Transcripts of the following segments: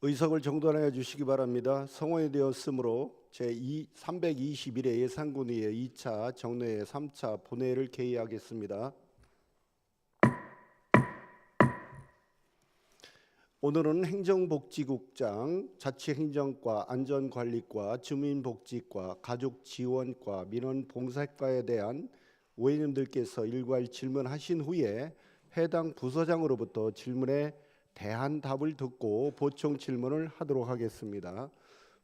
의석을 정돈하여 주시기 바랍니다. 성원이 되었으므로 제321회 예산군의회 2차 정례회 3차 본회의를 개의하겠습니다. 오늘은 행정복지국장, 자치행정과, 안전관리과, 주민복지과, 가족지원과, 민원봉사과에 대한 의원님들께서 일괄 질문하신 후에 해당 부서장으로부터 질문에 대한 답을 듣고 보충 질문을 하도록 하겠습니다.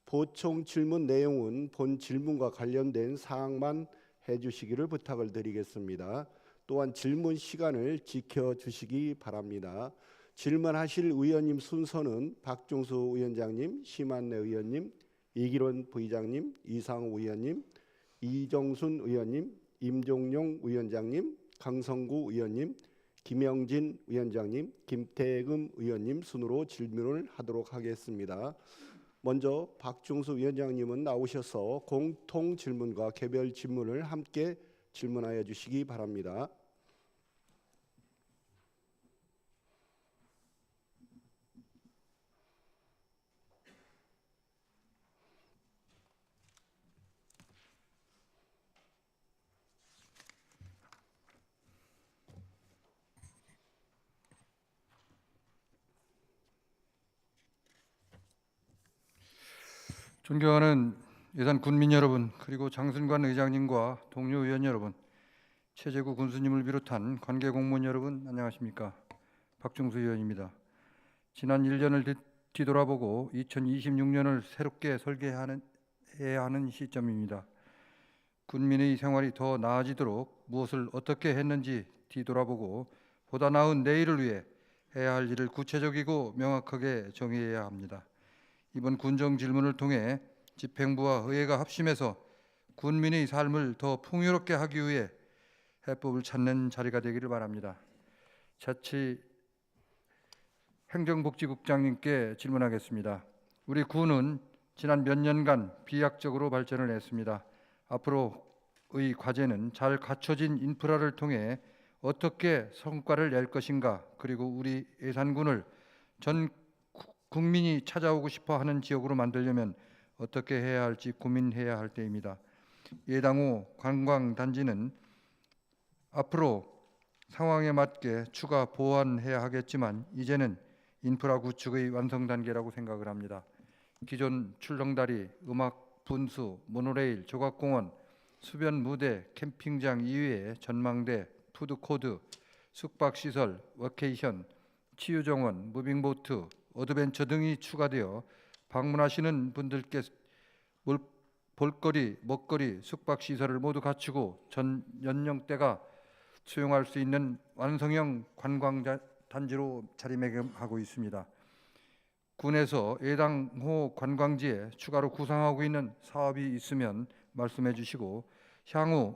보충 질문 내용은 본 질문과 관련된 사항만 해주시기를 부탁을 드리겠습니다. 또한 질문 시간을 지켜주시기 바랍니다. 질문하실 의원님 순서는 박종수 위원장님, 심한래 의원님, 이기론 부의장님, 이상우 의원님, 이정순 의원님, 임종용 위원장님, 강성구 의원님, 김영진 위원장님, 김태금 의원님 순으로 질문을 하도록 하겠습니다. 먼저 박종수 위원장님은 나오셔서 공통 질문과 개별 질문을 함께 질문하여 주시기 바랍니다. 존경하는 예산 군민 여러분, 그리고 장순관 의장님과 동료 의원 여러분, 최재구 군수님을 비롯한 관계 공무원 여러분, 안녕하십니까? 박종수 의원입니다. 지난 1년을 뒤돌아보고 2026년을 새롭게 설계해야 하는 시점입니다. 군민의 생활이 더 나아지도록 무엇을 어떻게 했는지 뒤돌아보고 보다 나은 내일을 위해 해야 할 일을 구체적이고 명확하게 정의해야 합니다. 이번 군정 질문을 통해 집행부와 의회가 합심해서 군민의 삶을 더 풍요롭게 하기 위해 해법을 찾는 자리가 되기를 바랍니다. 자치 행정복지국장님께 질문하겠습니다. 우리 군은 지난 몇 년간 비약적으로 발전을 했습니다. 앞으로의 과제는 잘 갖춰진 인프라를 통해 어떻게 성과를 낼 것인가, 그리고 우리 예산군을 전 국민이 찾아오고 싶어하는 지역으로 만들려면 어떻게 해야 할지 고민해야 할 때입니다. 예당호 관광단지는 앞으로 상황에 맞게 추가 보완해야 하겠지만 이제는 인프라 구축의 완성 단계라고 생각을 합니다. 기존 출렁다리, 음악 분수, 모노레일, 조각공원, 수변 무대, 캠핑장 이외에 전망대, 푸드코드, 숙박시설, 워케이션, 치유정원, 무빙보트, 어드벤처 등이 추가되어 방문하시는 분들께 볼거리, 먹거리, 숙박시설을 모두 갖추고 전 연령대가 수용할 수 있는 완성형 관광단지로 자리매김하고 있습니다. 군에서 예당호 관광지에 추가로 구상하고 있는 사업이 있으면 말씀해 주시고, 향후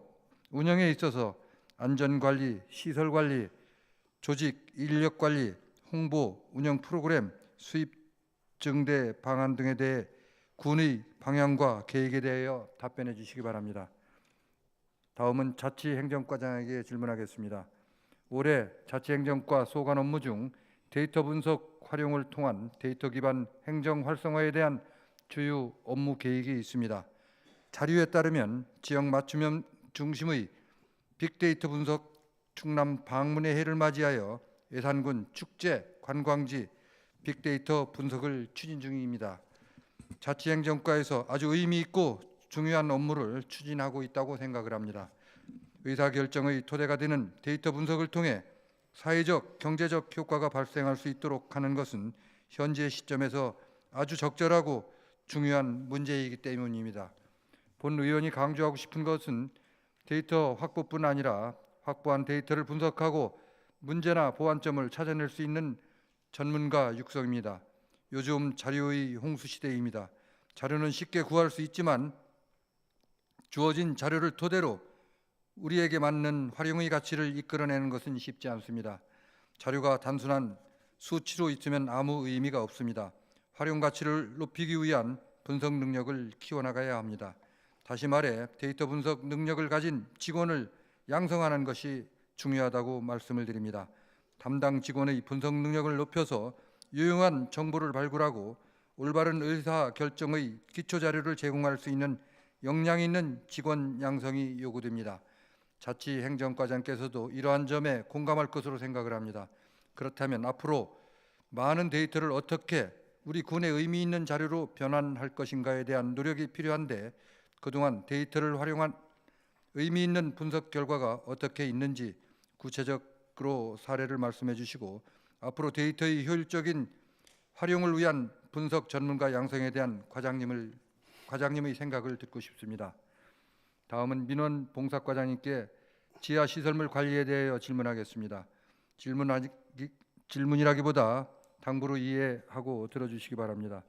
운영에 있어서 안전관리, 시설관리, 조직, 인력관리, 홍보, 운영 프로그램, 수입 증대 방안 등에 대해 군의 방향과 계획에 대하여 답변해 주시기 바랍니다. 다음은 자치행정과장에게 질문하겠습니다. 올해 자치행정과 소관 업무 중 데이터 분석 활용을 통한 데이터 기반 행정 활성화에 대한 주요 업무 계획이 있습니다. 자료에 따르면 지역 맞춤형 중심의 빅데이터 분석 충남 방문의 해를 맞이하여 예산군 축제, 관광지 빅데이터 분석을 추진 중입니다. 자치행정과에서 아주 의미 있고 중요한 업무를 추진하고 있다고 생각을 합니다. 의사결정의 토대가 되는 데이터 분석을 통해 사회적, 경제적 효과가 발생할 수 있도록 하는 것은 현재 시점에서 아주 적절하고 중요한 문제이기 때문입니다. 본 의원이 강조하고 싶은 것은 데이터 확보뿐 아니라 확보한 데이터를 분석하고 문제나 보완점을 찾아낼 수 있는 전문가 육성입니다. 요즘 자료의 홍수 시대입니다. 자료는 쉽게 구할 수 있지만 주어진 자료를 토대로 우리에게 맞는 활용의 가치를 이끌어내는 것은 쉽지 않습니다. 자료가 단순한 수치로 있으면 아무 의미가 없습니다. 활용 가치를 높이기 위한 분석 능력을 키워나가야 합니다. 다시 말해 데이터 분석 능력을 가진 직원을 양성하는 것이 중요하다고 말씀을 드립니다. 담당 직원의 분석 능력을 높여서 유용한 정보를 발굴하고 올바른 의사 결정의 기초 자료를 제공할 수 있는 역량 있는 직원 양성이 요구됩니다. 자치행정과장께서도 이러한 점에 공감할 것으로 생각을 합니다. 그렇다면 앞으로 많은 데이터를 어떻게 우리 군에 의미 있는 자료로 변환할 것인가에 대한 노력이 필요한데, 그동안 데이터를 활용한 의미 있는 분석 결과가 어떻게 있는지 구체적으로 사례를 말씀해 주시고, 앞으로 데이터의 효율적인 활용을 위한 분석 전문가 양성에 대한 과장님의 생각을 듣고 싶습니다. 다음은 민원 봉사과장님께 지하 시설물 관리에 대하여 질문하겠습니다. 질문이라기보다 당부로 이해하고 들어주시기 바랍니다.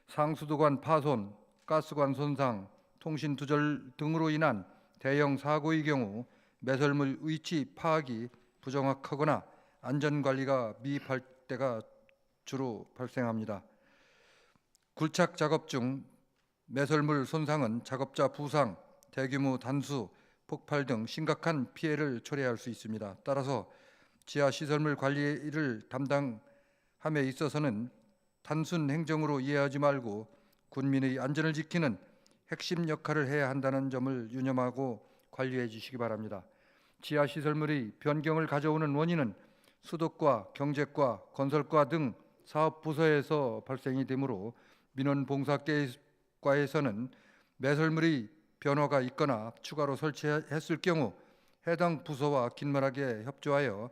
상수도관 파손, 가스관 손상, 통신 두절 등으로 인한 대형 사고의 경우 매설물 위치 파악이 부정확하거나 안전관리가 미흡할 때가 주로 발생합니다. 굴착 작업 중 매설물 손상은 작업자 부상, 대규모 단수, 폭발 등 심각한 피해를 초래할 수 있습니다. 따라서 지하 시설물 관리를 담당함에 있어서는 단순 행정으로 이해하지 말고 군민의 안전을 지키는 핵심 역할을 해야 한다는 점을 유념하고 관리해 주시기 바랍니다. 지하 시설물의 변경을 가져오는 원인은 수도과, 경제과, 건설과 등 사업 부서에서 발생이 되므로 민원봉사과에서는 매설물의 변화가 있거나 추가로 설치했을 경우 해당 부서와 긴밀하게 협조하여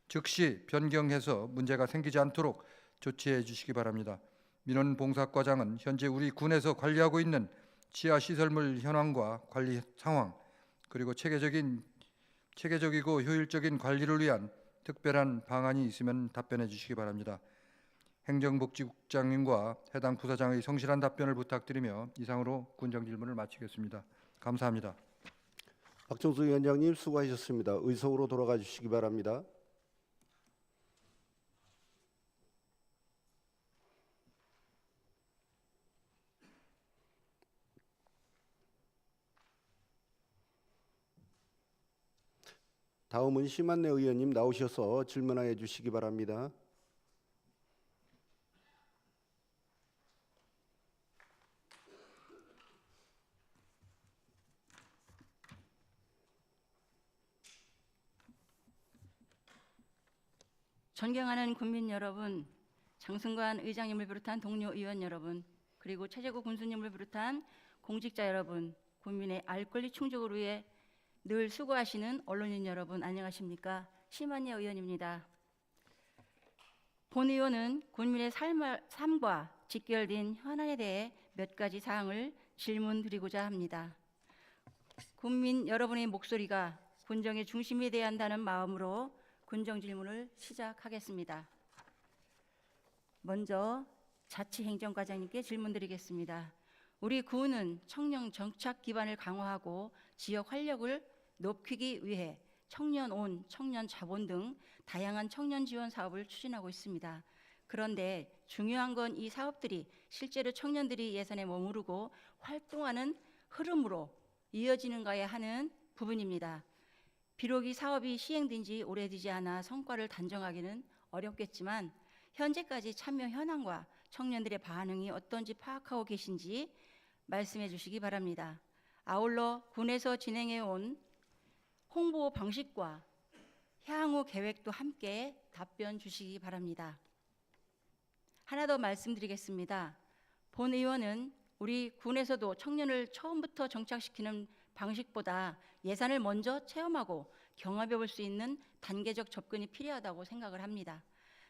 즉시 변경해서 문제가 생기지 않도록 조치해 주시기 바랍니다. 민원봉사과장은 현재 우리 군에서 관리하고 있는 지하 시설물 현황과 관리 상황, 그리고 체계적이고 효율적인 관리를 위한 특별한 방안이 있으면 답변해 주시기 바랍니다. 행정복지국장님과 해당 부서장의 성실한 답변을 부탁드리며 이상으로 군정 질문을 마치겠습니다. 감사합니다. 박정수 위원장님 수고하셨습니다. 의석으로 돌아가 주시기 바랍니다. 다음은 심한내 의원님 나오셔서 질문하여 주시기 바랍니다. 존경하는 국민 여러분, 장승관 의장님을 비롯한 동료 의원 여러분, 그리고 최재구 군수님을 비롯한 공직자 여러분, 국민의 알 권리 충족을 위해 늘 수고하시는 언론인 여러분, 안녕하십니까? 심한예 의원입니다. 본 의원은 군민의 삶과 직결된 현안에 대해 몇 가지 사항을 질문드리고자 합니다. 국민 여러분의 목소리가 군정의 중심이 되어야 한다는 마음으로 군정 질문을 시작하겠습니다. 먼저 자치행정과장님께 질문드리겠습니다. 우리 군은 청년 정착 기반을 강화하고 지역 활력을 높이기 위해 청년온, 청년 자본 등 다양한 청년 지원 사업을 추진하고 있습니다. 그런데 중요한 건 이 사업들이 실제로 청년들이 예산에 머무르고 활동하는 흐름으로 이어지는가야 하는 부분입니다. 비록 이 사업이 시행된 지 오래되지 않아 성과를 단정하기는 어렵겠지만 현재까지 참여 현황과 청년들의 반응이 어떤지 파악하고 계신지 말씀해 주시기 바랍니다. 아울러 군에서 진행해온 홍보 방식과 향후 계획도 함께 답변 주시기 바랍니다. 하나 더 말씀드리겠습니다. 본 의원은 우리 군에서도 청년을 처음부터 정착시키는 방식보다 예산을 먼저 체험하고 경험해 볼 수 있는 단계적 접근이 필요하다고 생각을 합니다.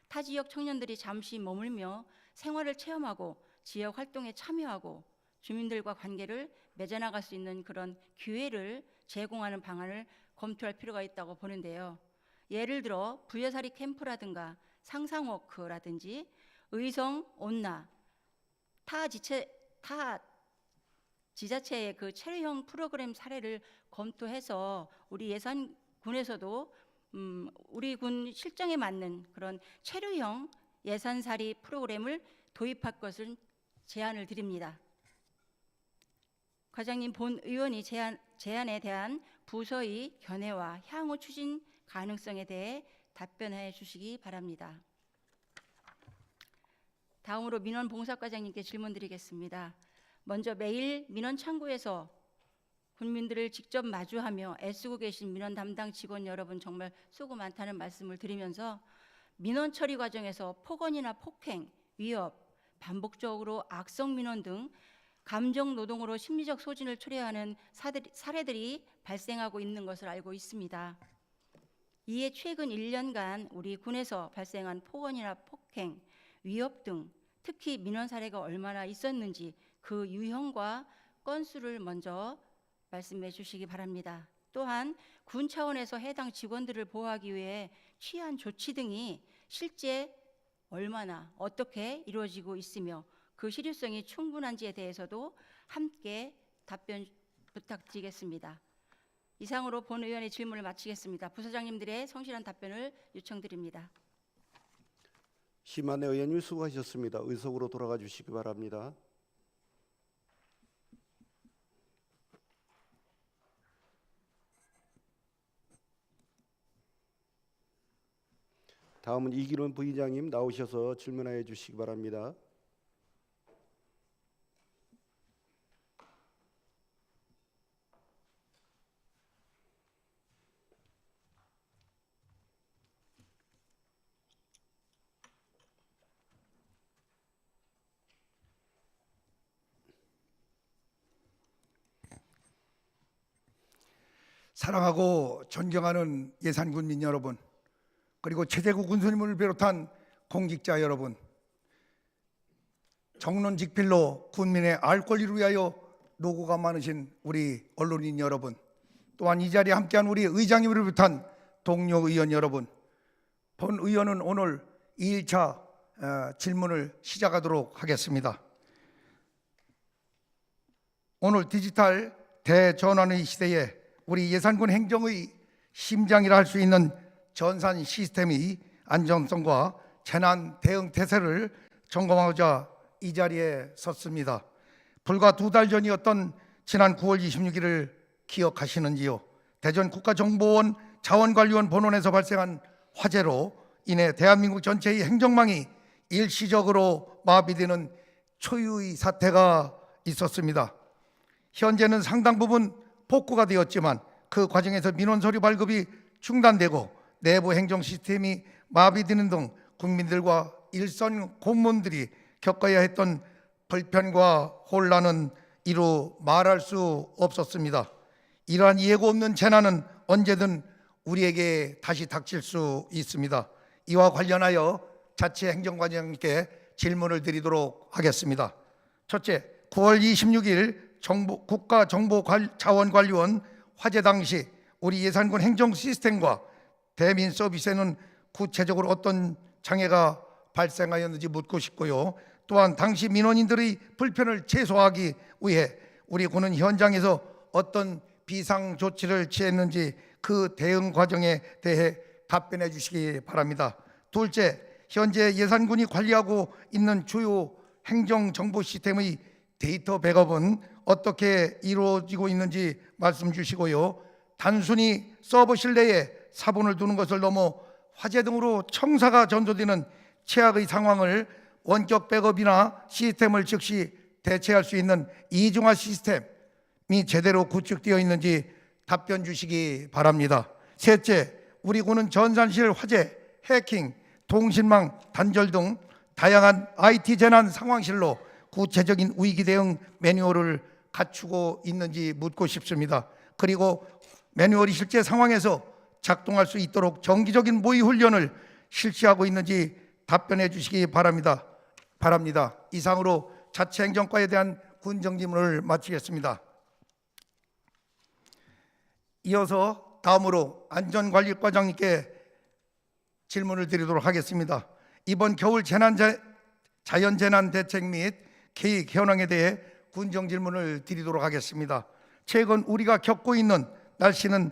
타 지역 청년들이 잠시 머물며 생활을 체험하고 지역 활동에 참여하고 주민들과 관계를 맺어나갈 수 있는 그런 기회를 제공하는 방안을 검토할 필요가 있다고 보는데요. 예를 들어 부여살이 캠프라든가 상상워크라든지 의성 온나 타 지자체의 그 체류형 프로그램 사례를 검토해서 우리 예산군에서도 우리 군 실정에 맞는 그런 체류형 예산살이 프로그램을 도입할 것을 제안을 드립니다. 과장님, 본 의원이 제안에 대한 부서의 견해와 향후 추진 가능성에 대해 답변해 주시기 바랍니다. 다음으로 민원 봉사과장님께 질문드리겠습니다. 먼저 매일 민원 창구에서 국민들을 직접 마주하며 애쓰고 계신 민원 담당 직원 여러분 정말 수고 많다는 말씀을 드리면서 민원 처리 과정에서 폭언이나 폭행, 위협, 반복적으로 악성 민원 등 감정 노동으로 심리적 소진을 초래하는 사례들이 발생하고 있는 것을 알고 있습니다. 이에 최근 1년간 우리 군에서 발생한 폭언이나 폭행, 위협 등 특히 민원 사례가 얼마나 있었는지 그 유형과 건수를 먼저 말씀해 주시기 바랍니다. 또한 군 차원에서 해당 직원들을 보호하기 위해 취한 조치 등이 실제 얼마나 어떻게 이루어지고 있으며 그 실효성이 충분한지에 대해서도 함께 답변 부탁드리겠습니다. 이상으로 본 의원의 질문을 마치겠습니다. 부서장님들의 성실한 답변을 요청드립니다. 심한혜 의원님 수고하셨습니다. 의석으로 돌아가 주시기 바랍니다. 다음은 이기론 부의장님 나오셔서 질문하여 주시기 바랍니다. 사랑하고 존경하는 예산군민 여러분, 그리고 최재구 군수님을 비롯한 공직자 여러분, 정론직필로 군민의 알 권리를 위하여 노고가 많으신 우리 언론인 여러분, 또한 이 자리에 함께한 우리 의장님을 비롯한 동료 의원 여러분, 본 의원은 오늘 2일차 질문을 시작하도록 하겠습니다. 오늘 디지털 대전환의 시대에 우리 예산군 행정의 심장이라 할 수 있는 전산 시스템의 안정성과 재난 대응 태세를 점검하고자 이 자리에 섰습니다. 불과 2달 전이었던 지난 9월 26일을 기억하시는지요? 대전 국가정보원 자원관리원 본원에서 발생한 화재로 인해 대한민국 전체의 행정망이 일시적으로 마비되는 초유의 사태가 있었습니다. 현재는 상당 부분 복구가 되었지만 그 과정에서 민원 서류 발급이 중단되고 내부 행정 시스템이 마비되는 등 국민들과 일선 공무원들이 겪어야 했던 불편과 혼란은 이루 말할 수 없었습니다. 이러한 예고 없는 재난은 언제든 우리에게 다시 닥칠 수 있습니다. 이와 관련하여 자치 행정관장님께 질문을 드리도록 하겠습니다. 첫째, 9월 26일 국가정보자원관리원 화재 당시 우리 예산군 행정 시스템과 대민 서비스에는 구체적으로 어떤 장애가 발생하였는지 묻고 싶고요. 또한 당시 민원인들의 불편을 최소화하기 위해 우리 군은 현장에서 어떤 비상 조치를 취했는지 그 대응 과정에 대해 답변해 주시기 바랍니다. 둘째, 현재 예산군이 관리하고 있는 주요 행정정보 시스템의 데이터 백업은 어떻게 이루어지고 있는지 말씀 주시고요. 단순히 서버실 내에 사본을 두는 것을 넘어 화재 등으로 청사가 전도되는 최악의 상황을 원격 백업이나 시스템을 즉시 대체할 수 있는 이중화 시스템이 제대로 구축되어 있는지 답변 주시기 바랍니다. 셋째, 우리 군은 전산실 화재, 해킹, 통신망 단절 등 다양한 IT 재난 상황실로 구체적인 위기 대응 매뉴얼을 갖추고 있는지 묻고 싶습니다. 그리고 매뉴얼이 실제 상황에서 작동할 수 있도록 정기적인 모의 훈련을 실시하고 있는지 답변해 주시기 바랍니다. 이상으로 자치행정과에 대한 군정 질문을 마치겠습니다. 이어서 다음으로 안전관리과장님께 질문을 드리도록 하겠습니다. 이번 겨울 자연재난 대책 및 계획 현황에 대해 군정 질문을 드리도록 하겠습니다. 최근 우리가 겪고 있는 날씨는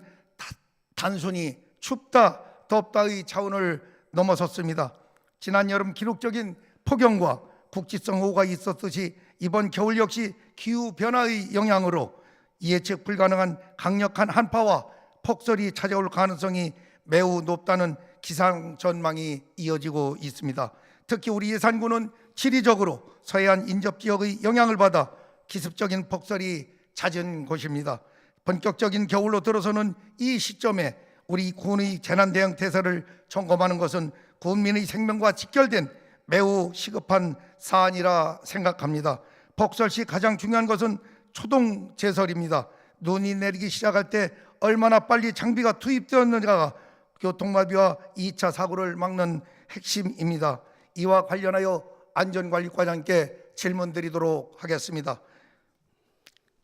단순히 춥다, 덥다의 차원을 넘어섰습니다. 지난 여름 기록적인 폭염과 국지성 호우가 있었듯이 이번 겨울 역시 기후변화의 영향으로 예측 불가능한 강력한 한파와 폭설이 찾아올 가능성이 매우 높다는 기상 전망이 이어지고 있습니다. 특히 우리 예산군은 지리적으로 서해안 인접 지역의 영향을 받아 기습적인 폭설이 잦은 곳입니다. 본격적인 겨울로 들어서는 이 시점에 우리 군의 재난 대응 태세를 점검하는 것은 국민의 생명과 직결된 매우 시급한 사안이라 생각합니다. 폭설 시 가장 중요한 것은 초동 제설입니다. 눈이 내리기 시작할 때 얼마나 빨리 장비가 투입되었는가가 교통마비와 2차 사고를 막는 핵심입니다. 이와 관련하여 안전관리과장께 질문드리도록 하겠습니다.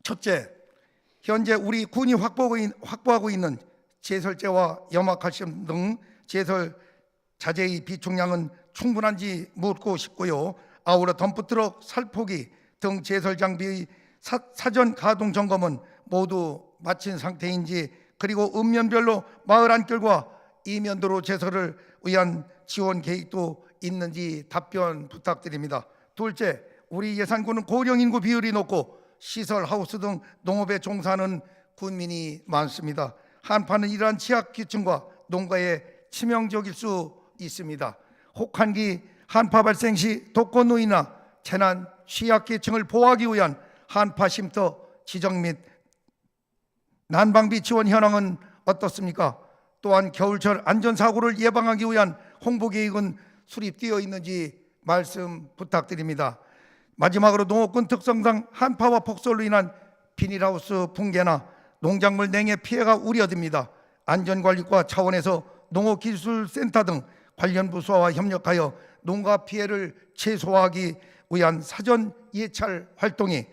첫째, 현재 우리 군이 확보하고 있는 제설제와 염화칼슘 등 제설 자재의 비축량은 충분한지 묻고 싶고요. 아울러 덤프트럭, 살포기 등 제설 장비의 사전 가동 점검은 모두 마친 상태인지, 그리고 읍면별로 마을 안결과 이면도로 제설을 위한 지원 계획도 있는지 답변 부탁드립니다. 둘째, 우리 예산군은 고령 인구 비율이 높고 시설, 하우스 등 농업에 종사하는 군민이 많습니다. 한파는 이러한 취약계층과 농가에 치명적일 수 있습니다. 혹한기 한파 발생 시 독거노인이나 재난 취약계층을 보호하기 위한 한파 쉼터 지정 및 난방비 지원 현황은 어떻습니까? 또한 겨울철 안전사고를 예방하기 위한 홍보계획은 수립되어 있는지 말씀 부탁드립니다. 마지막으로 농업군 특성상 한파와 폭설로 인한 비닐하우스 붕괴나 농작물 냉해 피해가 우려됩니다. 안전관리과 차원에서 농업기술센터 등 관련 부서와 협력하여 농가 피해를 최소화하기 위한 사전 예찰 활동이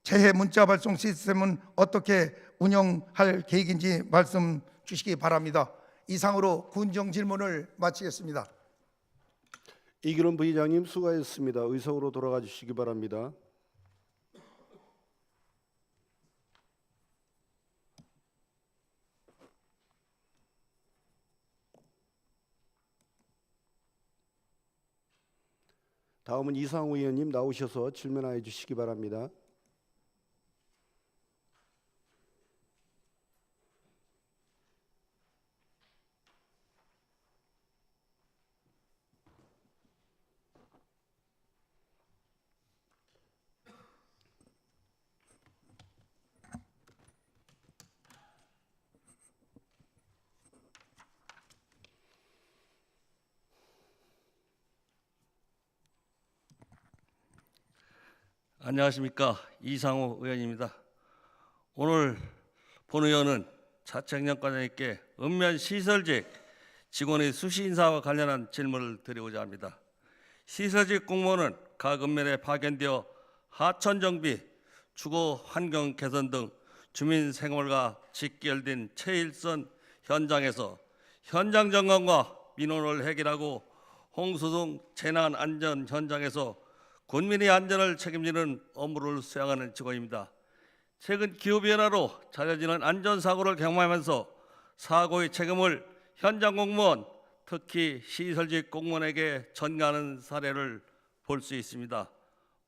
재해 문자 발송 시스템은 어떻게 운영할 계획인지 말씀 주시기 바랍니다. 이상으로 군정 질문을 마치겠습니다. 이규론 부의장님 수고하셨습니다. 의석으로 돌아가 주시기 바랍니다. 다음은 이상우 의원님 나오셔서 질문하여 주시기 바랍니다. 안녕하십니까, 이상호 의원입니다. 오늘 본 의원은 자치행정과장님께 읍면 시설직 직원의 수시 인사와 관련한 질문을 드리고자 합니다. 시설직 공무원은 각 읍면에 파견되어 하천 정비, 주거 환경 개선 등 주민 생활과 직결된 최일선 현장에서 현장 점검과 민원을 해결하고 홍수 등 재난 안전 현장에서 군민의 안전을 책임지는 업무를 수행하는 직원입니다. 최근 기후변화로 잦아지는 안전사고를 경험하면서 사고의 책임을 현장 공무원, 특히 시설직 공무원에게 전가하는 사례를 볼 수 있습니다.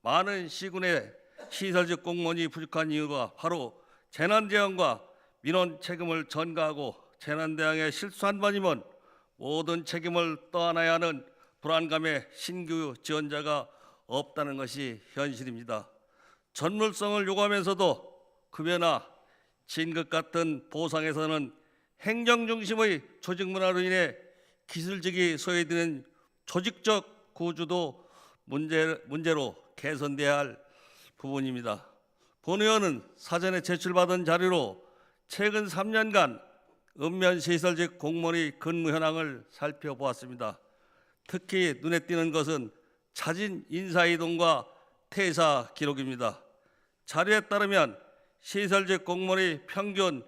많은 시군의 시설직 공무원이 부족한 이유가 바로 재난대응과 민원 책임을 전가하고 재난대응에 실수 한 번이면 모든 책임을 떠안아야 하는 불안감에 신규 지원자가 없다는 것이 현실입니다. 전문성을 요구하면서도 급여나 진급 같은 보상에서는 행정 중심의 조직 문화로 인해 기술직이 소외되는 조직적 구조도 문제로 개선돼야 할 부분입니다. 본 의원은 사전에 제출받은 자료로 최근 3년간 읍면 시설직 공무원의 근무 현황을 살펴보았습니다. 특히 눈에 띄는 것은 잦은 인사이동과 퇴사 기록입니다. 자료에 따르면 시설직 공무원의 평균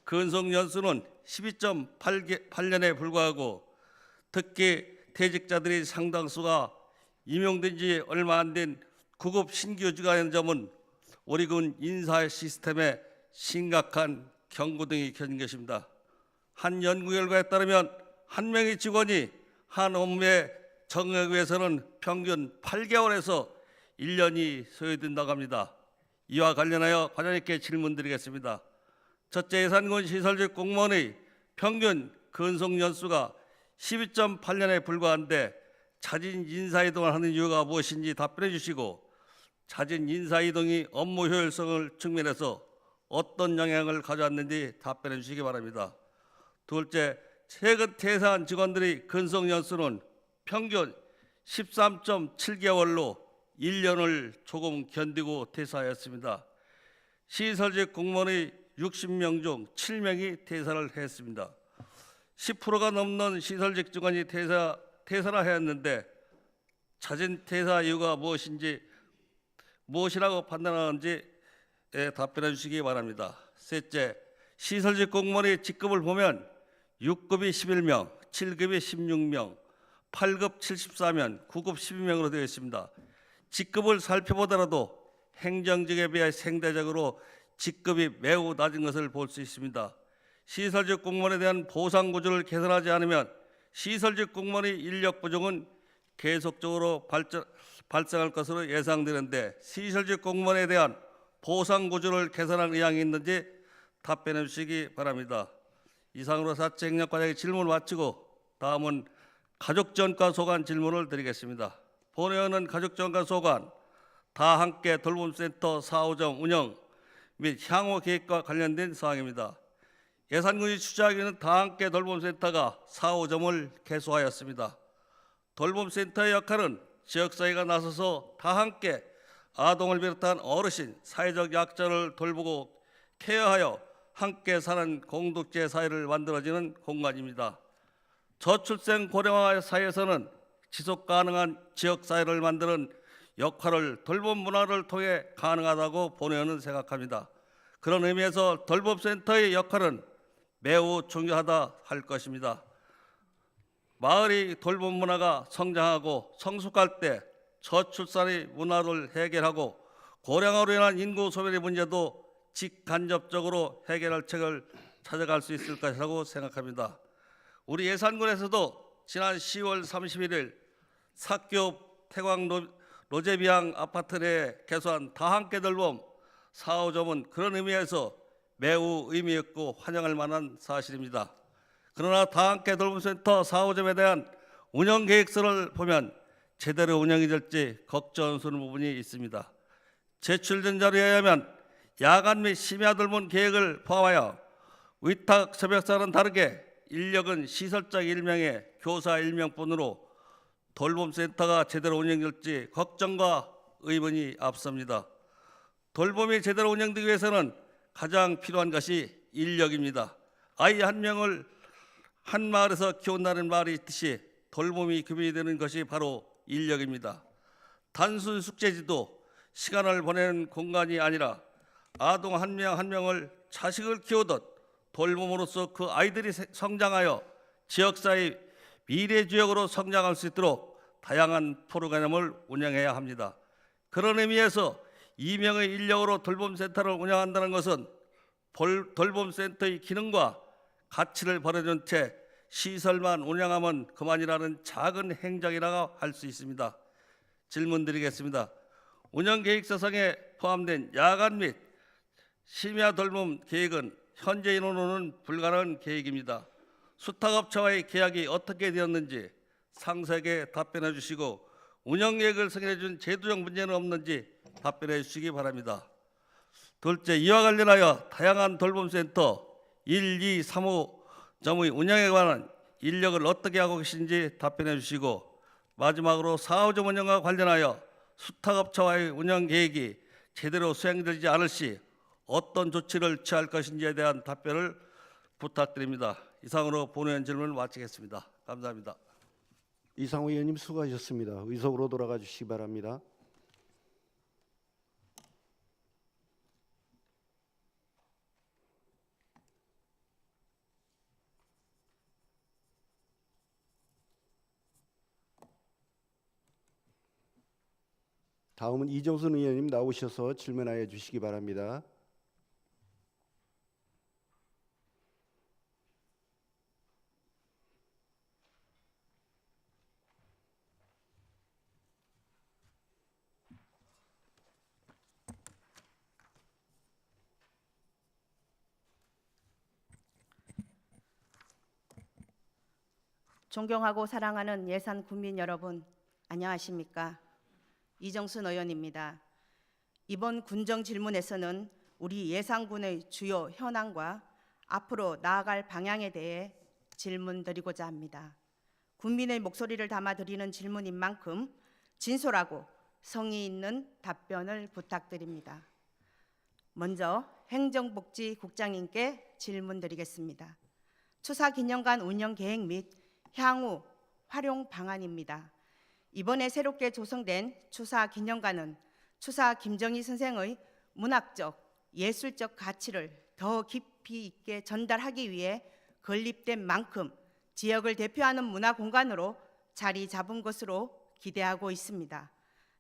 근속 연수는 12.8년에 불과하고 특히 퇴직자들의 상당수가 임용된 지 얼마 안 된 구급 신규직이라는 점은 우리 군 인사 시스템에 심각한 경고등이 켜진 것입니다. 한 연구 결과에 따르면 한 명의 직원이 한 업무에 적응하기 위해서는 평균 8개월에서 1년이 소요된다고 합니다. 이와 관련하여 과장님께 질문드리겠습니다. 첫째, 예산군 시설직 공무원의 평균 근속 연수가 12.8년에 불과한데 자진 인사이동을 하는 이유가 무엇인지 답변해 주시고 자진 인사이동이 업무 효율성을 측면에서 어떤 영향을 가져왔는지 답변해 주시기 바랍니다. 둘째, 최근 퇴사한 직원들의 근속 연수는 평균 13.7개월로 1년을 조금 견디고 퇴사하였습니다. 시설직 공무원의 60명 중 7명이 퇴사를 했습니다. 10%가 넘는 시설직 직원이 퇴사를 하였는데 자진 퇴사 이유가 무엇이라고 판단하는지 답변해 주시기 바랍니다. 셋째, 시설직 공무원의 직급을 보면 6급이 11명, 7급이 16명, 8급 74명, 9급 12명으로 되어 있습니다. 직급을 살펴보더라도 행정직에 비해 상대적으로 직급이 매우 낮은 것을 볼 수 있습니다. 시설직 공무원에 대한 보상 구조를 개선하지 않으면 시설직 공무원의 인력 부족은 계속적으로 발생할 것으로 예상되는데 시설직 공무원에 대한 보상 구조를 개선할 의향이 있는지 답변해 주시기 바랍니다. 이상으로 사채행정과장의 질문을 마치고 다음은 가족전과 소관 질문을 드리겠습니다. 본회의원은 가족전과 소관, 다 함께 돌봄센터 4호점 운영 및 향후 계획과 관련된 사항입니다. 예산군이 추진하기는 다 함께 돌봄센터가 4호점을 개소하였습니다. 돌봄센터의 역할은 지역사회가 나서서 다 함께 아동을 비롯한 어르신, 사회적 약자를 돌보고 케어하여 함께 사는 공동체 사회를 만들어지는 공간입니다. 저출생 고령화 사회에서는 지속 가능한 지역 사회를 만드는 역할을 돌봄 문화를 통해 가능하다고 본회의원은 생각합니다. 그런 의미에서 돌봄센터의 역할은 매우 중요하다 할 것입니다. 마을의 돌봄 문화가 성장하고 성숙할 때 저출산의 문화를 해결하고 고령화로 인한 인구 소멸의 문제도 직간접적으로 해결할 책을 찾아갈 수 있을 것이라고 생각합니다. 우리 예산군에서도 지난 10월 31일 사교 태광 로제비앙 아파트 내에 개소한 다 함께 돌봄 4호점은 그런 의미에서 매우 의미 있고 환영할 만한 사실입니다. 그러나 다 함께 돌봄센터 4호점에 대한 운영 계획서를 보면 제대로 운영이 될지 걱정스러운 부분이 있습니다. 제출된 자료에 의하면 야간 및 심야 돌봄 계획을 포함하여 위탁 협약사와는 다르게 인력은 시설장 1명에 교사 1명뿐으로 돌봄센터가 제대로 운영될지 걱정과 의문이 앞섭니다. 돌봄이 제대로 운영되기 위해서는 가장 필요한 것이 인력입니다. 아이 한 명을 한 마을에서 키운다는 말이 있듯이 돌봄이 급여이 되는 것이 바로 인력입니다. 단순 숙제지도 시간을 보내는 공간이 아니라 아동 한 명 한 명을 자식을 키우듯 돌봄으로써 그 아이들이 성장하여 지역사회 미래지역으로 성장할 수 있도록 다양한 프로그램을 운영해야 합니다. 그런 의미에서 2명의 인력으로 돌봄센터를 운영한다는 것은 돌봄센터의 기능과 가치를 버려준 채 시설만 운영하면 그만이라는 작은 행정이라고 할 수 있습니다. 질문 드리겠습니다. 운영계획서상에 포함된 야간 및 심야 돌봄 계획은 현재 인원으로는 불가능한 계획입니다. 수탁업체와의 계약이 어떻게 되었는지 상세하게 답변해 주시고 운영계획을 승인해 준 제도적 문제는 없는지 답변해 주시기 바랍니다. 둘째, 이와 관련하여 다양한 돌봄센터 1, 2, 3호점의 운영에 관한 인력을 어떻게 하고 계신지 답변해 주시고 마지막으로 4호점 운영과 관련하여 수탁업체와의 운영 계획이 제대로 수행되지 않을 시 어떤 조치를 취할 것인지에 대한 답변을 부탁드립니다. 이상으로 본회의원 질문을 마치겠습니다. 감사합니다. 이상호 의원님 수고하셨습니다. 의석으로 돌아가 주시기 바랍니다. 다음은 이정순 의원님 나오셔서 질문하여 주시기 바랍니다. 존경하고 사랑하는 예산 국민 여러분, 안녕하십니까? 이정순 의원입니다. 이번 군정 질문에서는 우리 예산군의 주요 현황과 앞으로 나아갈 방향에 대해 질문드리고자 합니다. 국민의 목소리를 담아 드리는 질문인 만큼 진솔하고 성의 있는 답변을 부탁드립니다. 먼저 행정복지국장님께 질문드리겠습니다. 추사기념관 운영 계획 및 향후 활용 방안입니다. 이번에 새롭게 조성된 추사기념관은 추사 김정희 선생의 문학적, 예술적 가치를 더 깊이 있게 전달하기 위해 건립된 만큼 지역을 대표하는 문화공간으로 자리 잡은 것으로 기대하고 있습니다.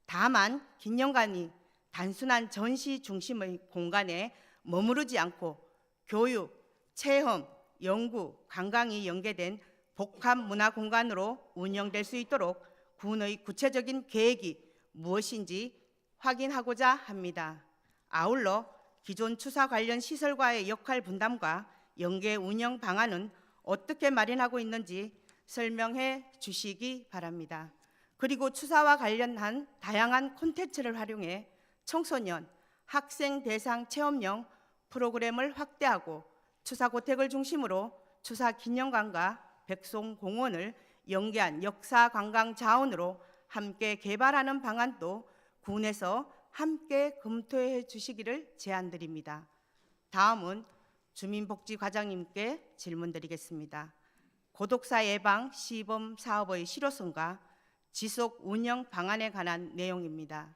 다만 기념관이 단순한 전시 중심의 공간에 머무르지 않고 교육, 체험, 연구, 관광이 연계된 복합 문화공간으로 운영될 수 있도록 군의 구체적인 계획이 무엇인지 확인하고자 합니다. 아울러 기존 추사 관련 시설과의 역할 분담과 연계 운영 방안은 어떻게 마련하고 있는지 설명해 주시기 바랍니다. 그리고 추사와 관련한 다양한 콘텐츠를 활용해 청소년, 학생 대상 체험형 프로그램을 확대하고 추사 고택을 중심으로 추사 기념관과 백송공원을 연계한 역사 관광 자원으로 함께 개발하는 방안도 군에서 함께 검토해 주시기를 제안드립니다. 다음은 주민복지과장님께 질문드리겠습니다. 고독사 예방 시범 사업의 실효성과 지속 운영 방안에 관한 내용입니다.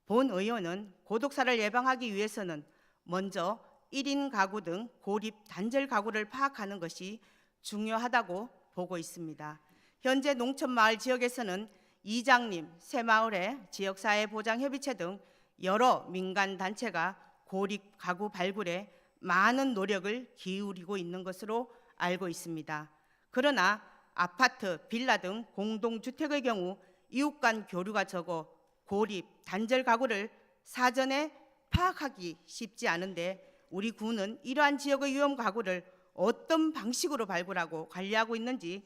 본 의원은 고독사를 예방하기 위해서는 먼저 1인 가구 등 고립 단절 가구를 파악하는 것이 중요하다고 보고 있습니다. 현재 농촌마을 지역에서는 이장님, 새마을회, 지역사회보장협의체 등 여러 민간단체가 고립 가구 발굴에 많은 노력을 기울이고 있는 것으로 알고 있습니다. 그러나 아파트, 빌라 등 공동주택의 경우 이웃 간 교류가 적어 고립, 단절 가구를 사전에 파악하기 쉽지 않은데 우리 군은 이러한 지역의 위험 가구를 어떤 방식으로 발굴하고 관리하고 있는지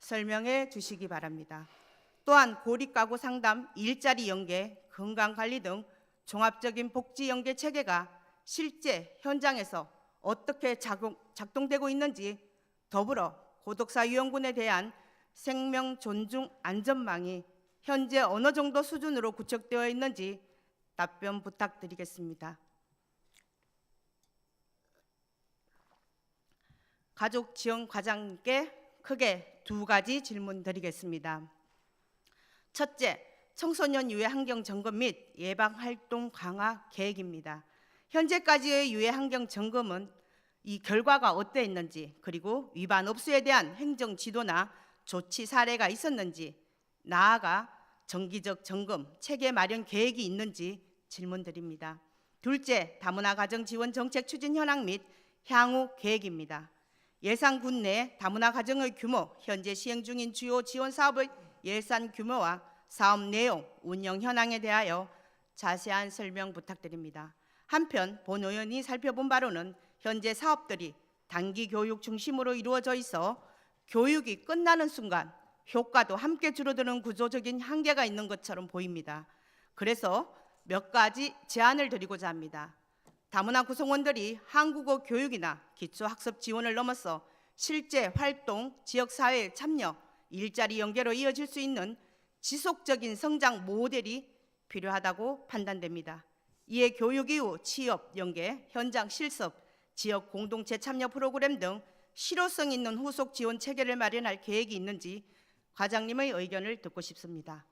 설명해 주시기 바랍니다. 또한 고립 가구 상담, 일자리 연계, 건강관리 등 종합적인 복지 연계 체계가 실제 현장에서 어떻게 작동되고 있는지, 더불어 고독사 유형군에 대한 생명 존중 안전망이 현재 어느 정도 수준으로 구축되어 있는지 답변 부탁드리겠습니다. 가족지원과장님께 크게 두 가지 질문 드리겠습니다. 첫째, 청소년 유해 환경 점검 및 예방 활동 강화 계획입니다. 현재까지의 유해 환경 점검은 이 결과가 어땠는지, 그리고 위반 업소에 대한 행정 지도나 조치 사례가 있었는지, 나아가 정기적 점검 체계 마련 계획이 있는지 질문드립니다. 둘째, 다문화 가정 지원 정책 추진 현황 및 향후 계획입니다. 예산군 내 다문화 가정의 규모, 현재 시행 중인 주요 지원 사업의 예산 규모와 사업 내용, 운영 현황에 대하여 자세한 설명 부탁드립니다. 한편 본 의원이 살펴본 바로는 현재 사업들이 단기 교육 중심으로 이루어져 있어 교육이 끝나는 순간 효과도 함께 줄어드는 구조적인 한계가 있는 것처럼 보입니다. 그래서 몇 가지 제안을 드리고자 합니다. 다문화 구성원들이 한국어 교육이나 기초학습 지원을 넘어서 실제 활동, 지역사회에 참여, 일자리 연계로 이어질 수 있는 지속적인 성장 모델이 필요하다고 판단됩니다. 이에 교육 이후 취업 연계, 현장 실습, 지역 공동체 참여 프로그램 등 실효성 있는 후속 지원 체계를 마련할 계획이 있는지 과장님의 의견을 듣고 싶습니다.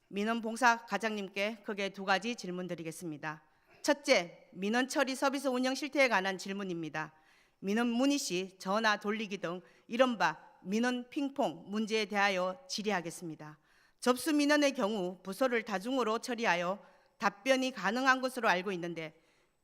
민원봉사 과장님께 크게 두 가지 질문드리겠습니다. 첫째, 민원 처리 서비스 운영 실태에 관한 질문입니다. 민원 문의 시 전화 돌리기 등 이른바 민원 핑퐁 문제에 대하여 질의하겠습니다. 접수 민원의 경우 부서를 다중으로 처리하여 답변이 가능한 것으로 알고 있는데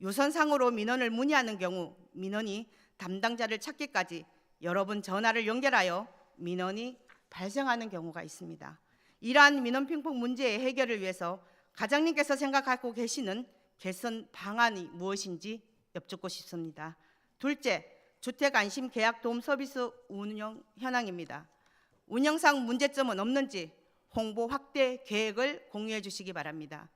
유선상으로 민원을 문의하는 경우 민원이 담당자를 찾기까지 여러 번 전화를 연결하여 민원이 발생하는 경우가 있습니다. 이러한 민원 핑퐁 문제의 해결을 위해서 과장님께서 생각하고 계시는 개선 방안이 무엇인지 여쭙고 싶습니다. 둘째, 주택 안심 계약 도움 서비스 운영 현황입니다. 운영상 문제점은 없는지 홍보 확대 계획을 공유해 주시기 바랍니다.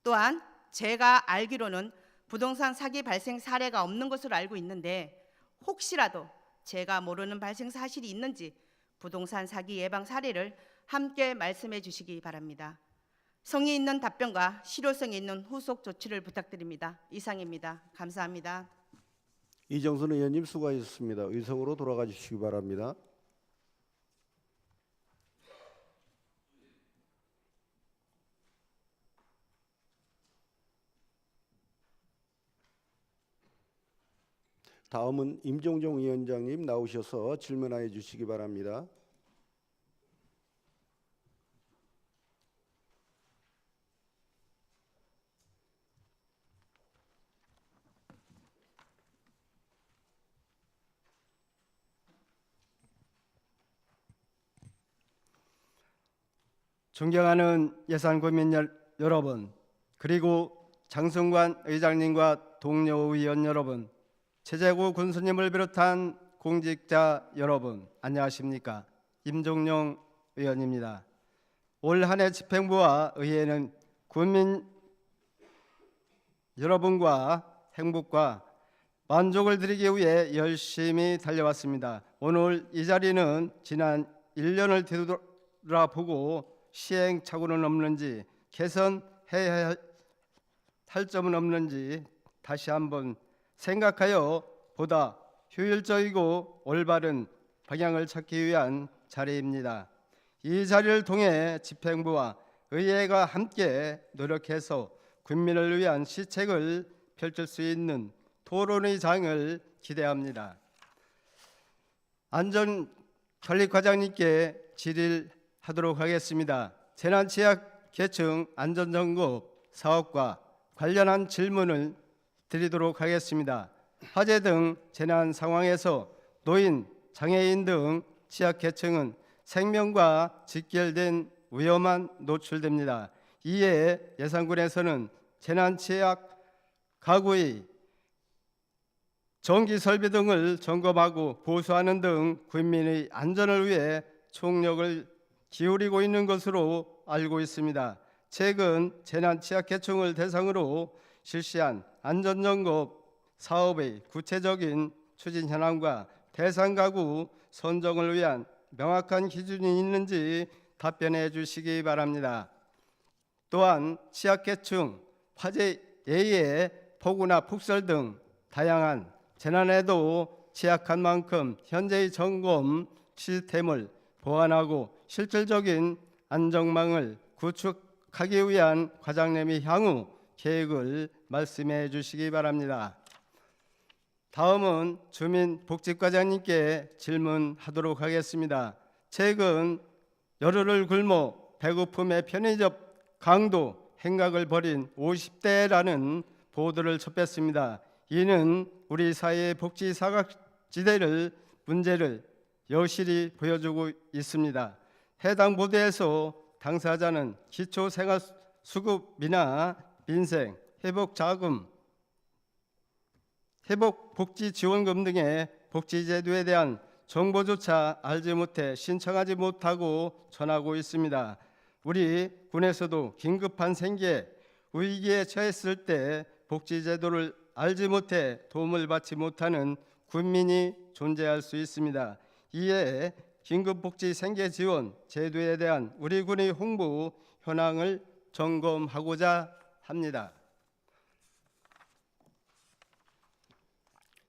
또한 제가 알기로는 부동산 사기 발생 사례가 없는 것으로 알고 있는데 혹시라도 제가 모르는 발생 사실이 있는지 부동산 사기 예방 사례를 함께 말씀해 주시기 바랍니다. 성의 있는 답변과 실효성이 있는 후속 조치를 부탁드립니다. 이상입니다. 감사합니다. 이정순 의원님 수고하셨습니다. 의석으로 돌아가 주시기 바랍니다. 다음은 임종종 위원장님 나오셔서 질문하여 주시기 바랍니다. 존경하는 예산고민 여러분, 그리고 장승관 의장님과 동료 의원 여러분, 최재구 군수님을 비롯한 공직자 여러분, 안녕하십니까? 임종용 의원입니다. 올 한 해 집행부와 의회는 국민 여러분과 행복과 만족을 드리기 위해 열심히 달려왔습니다. 오늘 이 자리는 지난 1년을 뒤돌아보고 시행착오는 없는지, 개선해야 할 점은 없는지 다시 한번 생각하여 보다 효율적이고 올바른 방향을 찾기 위한 자리입니다. 이 자리를 통해 집행부와 의회가 함께 노력해서 국민을 위한 시책을 펼칠 수 있는 토론의 장을 기대합니다. 안전관리과장님께 질의하도록 하겠습니다. 재난취약계층 안전점검 사업과 관련한 질문을 드리도록 하겠습니다. 화재 등 재난 상황에서 노인, 장애인 등 취약계층은 생명과 직결된 위험만 노출됩니다. 이에 예산군에서는 재난취약 가구의 전기 설비 등을 점검하고 보수하는 등 국민의 안전을 위해 총력을 기울이고 있는 것으로 알고 있습니다. 최근 재난 취약계층을 대상으로 실시한 안전점검 사업의 구체적인 추진 현황과 대상 가구 선정을 위한 명확한 기준이 있는지 답변해 주시기 바랍니다. 또한 취약계층 화재 예외 폭우나 폭설 등 다양한 재난에도 취약한 만큼 현재의 점검 시스템을 보완하고 실질적인 안전망을 구축하기 위한 과장님의 향후 계획을 말씀해 주시기 바랍니다. 다음은 주민복지과장님께 질문하도록 하겠습니다. 최근 열흘을 굶어 배고픔의 편의점 강도 행각을 벌인 50대라는 보도를 접했습니다. 이는 우리 사회의 복지 사각지대를 문제를 여실히 보여주고 있습니다. 해당 보도에서 당사자는 기초생활수급이나 민생 회복자금, 회복복지지원금 등의 복지제도에 대한 정보조차 알지 못해 신청하지 못하고 전하고 있습니다. 우리 군에서도 긴급한 생계, 위기에 처했을 때 복지제도를 알지 못해 도움을 받지 못하는 군민이 존재할 수 있습니다. 이에 긴급복지 생계지원 제도에 대한 우리 군의 홍보 현황을 점검하고자 합니다.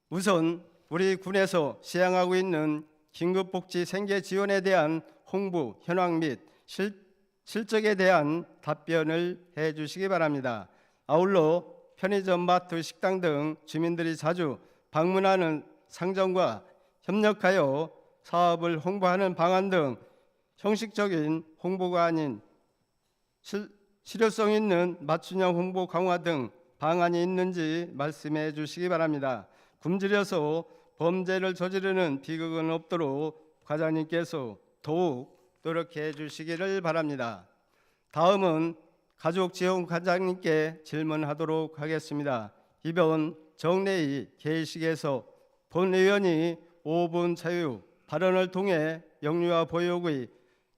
우선 우리 군에서 시행하고 있는 긴급복지 생계지원에 대한 홍보 현황 및 실적에 대한 답변을 해 주시기 바랍니다. 아울러 편의점, 마트, 식당 등 주민들이 자주 방문하는 상점과 협력하여 사업을 홍보하는 방안 등 형식적인 홍보가 아닌 실효성 있는 맞춤형 홍보 강화 등 방안이 있는지 말씀해 주시기 바랍니다. 굶주려서 범죄를 저지르는 비극은 없도록 과장님께서 더욱 노력해 주시기를 바랍니다. 다음은 가족지원과장님께 질문하도록 하겠습니다. 이번 정례의 개의식에서 본 의원이 5분 자유 발언을 통해 영유아 보육의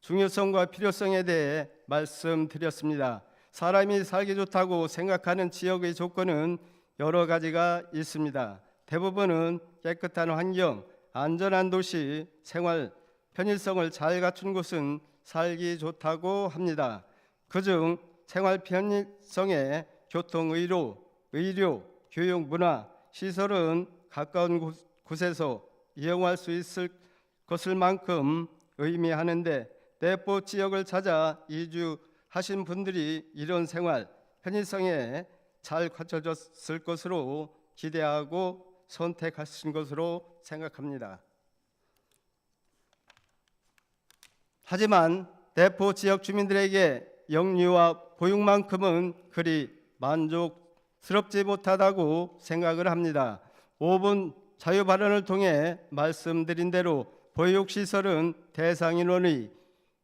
중요성과 필요성에 대해 말씀드렸습니다. 사람이 살기 좋다고 생각하는 지역의 조건은 여러 가지가 있습니다. 대부분은 깨끗한 환경, 안전한 도시, 생활 편의성을 잘 갖춘 곳은 살기 좋다고 합니다. 그중 생활 편의성에 교통, 의료, 교육, 문화, 시설은 가까운 곳에서 이용할 수 있을 것을 만큼 의미하는데 대포 지역을 찾아 이주하신 분들이 이런 생활 편의성에 잘 갖춰졌을 것으로 기대하고 선택하신 것으로 생각합니다. 하지만 대포 지역 주민들에게 영유아 보육만큼은 그리 만족스럽지 못하다고 생각을 합니다. 5분 자유 발언을 통해 말씀드린 대로 보육시설은 대상 인원의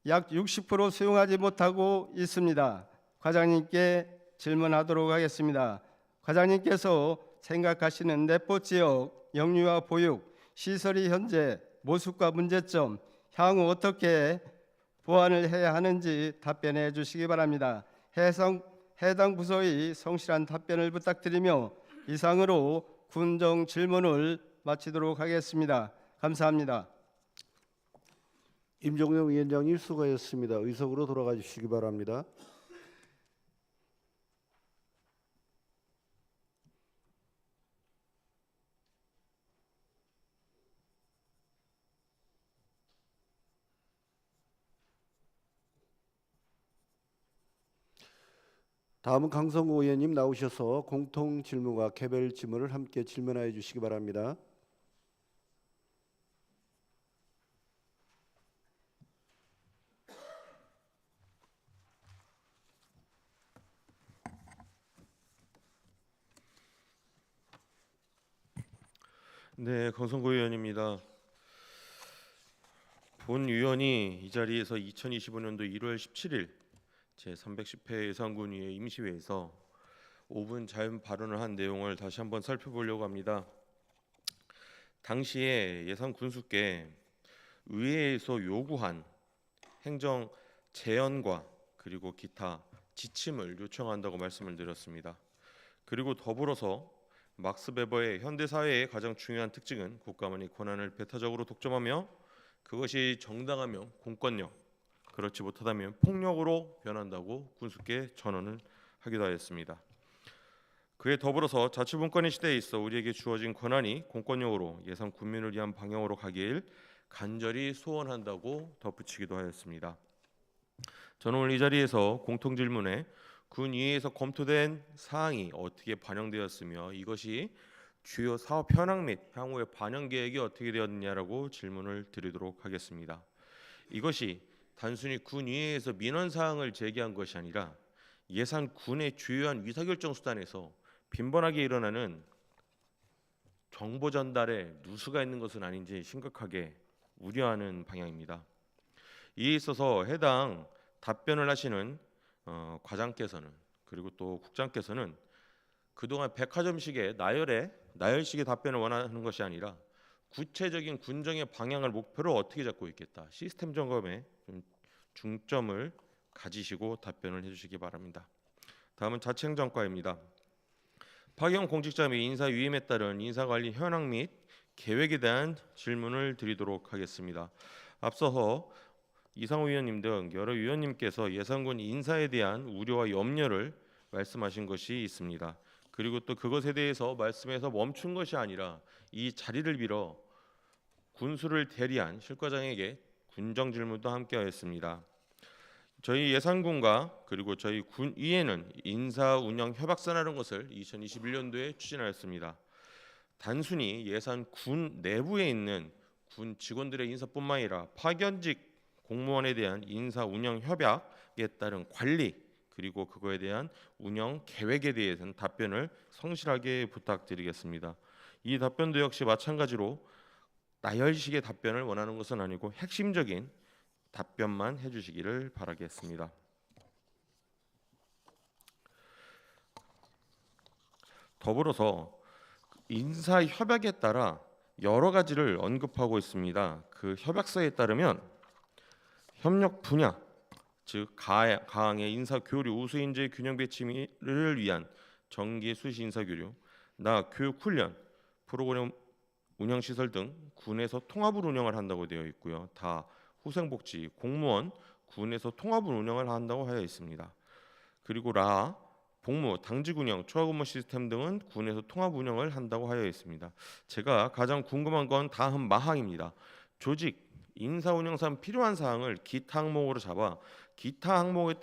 약 60% 수용하지 못하고 있습니다. 과장님께 질문하도록 하겠습니다. 과장님께서 생각하시는 내포 지역 영유아 보육 시설이 현재 모습과 문제점, 향후 어떻게 보완을 해야 하는지 답변해 주시기 바랍니다. 해당 부서의 성실한 답변을 부탁드리며 이상으로 군정 질문을 마치도록 하겠습니다. 감사합니다. 임종영 위원장님 수고하셨습니다. 의석으로 돌아가 주시기 바랍니다. 다음은 강성구 의원님 나오셔서 공통 질문과 개별 질문을 함께 질문하여 주시기 바랍니다. 네, 강성구 의원입니다. 본 의원이 이 자리에서 2025년도 1월 17일 제310회 예산군의회 임시회에서 5분 자유 발언을 한 내용을 다시 한번 살펴보려고 합니다. 당시에 예산 군수께 의회에서 요구한 행정 제언과 그리고 기타 지침을 요청한다고 말씀을 드렸습니다. 그리고 더불어서 막스 베버의 현대사회의 가장 중요한 특징은 국가만이 권한을 배타적으로 독점하며 그것이 정당하면 공권력, 그렇지 못하다면 폭력으로 변한다고 군수께 전언을 하기도 하였습니다. 그에 더불어서 자치분권의 시대에 있어 우리에게 주어진 권한이 공권력으로 예산 군민을 위한 방향으로 가길 간절히 소원한다고 덧붙이기도 하였습니다. 저는 오늘 이 자리에서 공통질문에 군의회에서 검토된 사항이 어떻게 반영되었으며 이것이 주요 사업 현황 및 향후의 반영 계획이 어떻게 되었느냐라고 질문을 드리도록 하겠습니다. 이것이 단순히 군의회에서 민원 사항을 제기한 것이 아니라 예산 군의 주요한 의사결정 수단에서 빈번하게 일어나는 정보 전달에 누수가 있는 것은 아닌지 심각하게 우려하는 방향입니다. 이에 있어서 해당 답변을 하시는 과장께서는 그리고 또 국장께서는 그동안 백화점식의 나열식의 답변을 원하는 것이 아니라 구체적인 군정의 방향을 목표로 어떻게 잡고 있겠다. 시스템 점검에 좀 중점을 가지시고 답변을 해주시기 바랍니다. 다음은 자치행정과입니다. 파견 공직자 및 인사 위임에 따른 인사관리 현황 및 계획에 대한 질문을 드리도록 하겠습니다. 앞서서 이상호 위원님 등 여러 위원님께서 예산군 인사에 대한 우려와 염려를 말씀하신 것이 있습니다. 그리고 또 그것에 대해서 말씀해서 멈춘 것이 아니라 이 자리를 빌어 군수를 대리한 실과장에게 군정 질문도 함께하였습니다. 저희 예산군과 그리고 저희 군위에는 인사 운영 협약서라는 것을 2021년도에 추진하였습니다. 단순히 예산 군 내부에 있는 군 직원들의 인사뿐만 아니라 파견직 공무원에 대한 인사 운영 협약에 따른 관리 그리고 그거에 대한 운영 계획에 대해서는 답변을 성실하게 부탁드리겠습니다. 이 답변도 역시 마찬가지로 나열식의 답변을 원하는 것은 아니고 핵심적인 답변만 해주시기를 바라겠습니다. 더불어서 인사 협약에 따라 여러 가지를 언급하고 있습니다. 그 협약서에 따르면 협력 분야, 즉 가항의 인사 교류, 우수 인재 균형 배치를 위한 정기 수시 인사 교류, 교육 훈련, 프로그램 운영 시설 등 군에서 통합을 운영을 한다고 되어 있고요. 후생복지, 공무원 군에서 통합을 운영을 한다고 하여 있습니다. 그리고 복무, 당직 운영, 초과 근무 시스템 등은 군에서 통합 운영을 한다고 하여 있습니다. 제가 가장 궁금한 건 다음 마항입니다. 조직, 인사 운영상 필요한 사항을 기타 항목으로 잡아 기타 항목에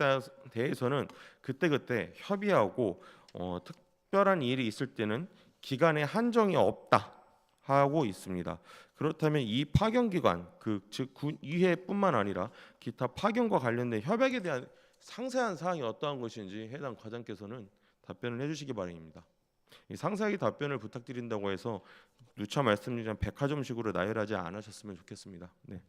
대해서는 그때그때 협의하고 특별한 일이 있을 때는 기간에 한정이 없다 하고 있습니다. 그렇다면 이 파견 기관, 즉 이회뿐만 아니라 기타 파견과 관련된 협약에 대한 상세한 사항이 어떠한 것인지 해당 과장께서는 답변을 해주시기 바랍니다. 상세하게 답변을 부탁드린다고 해서 누차 말씀드린 백화점식으로 나열하지 않으셨으면 좋겠습니다. 네.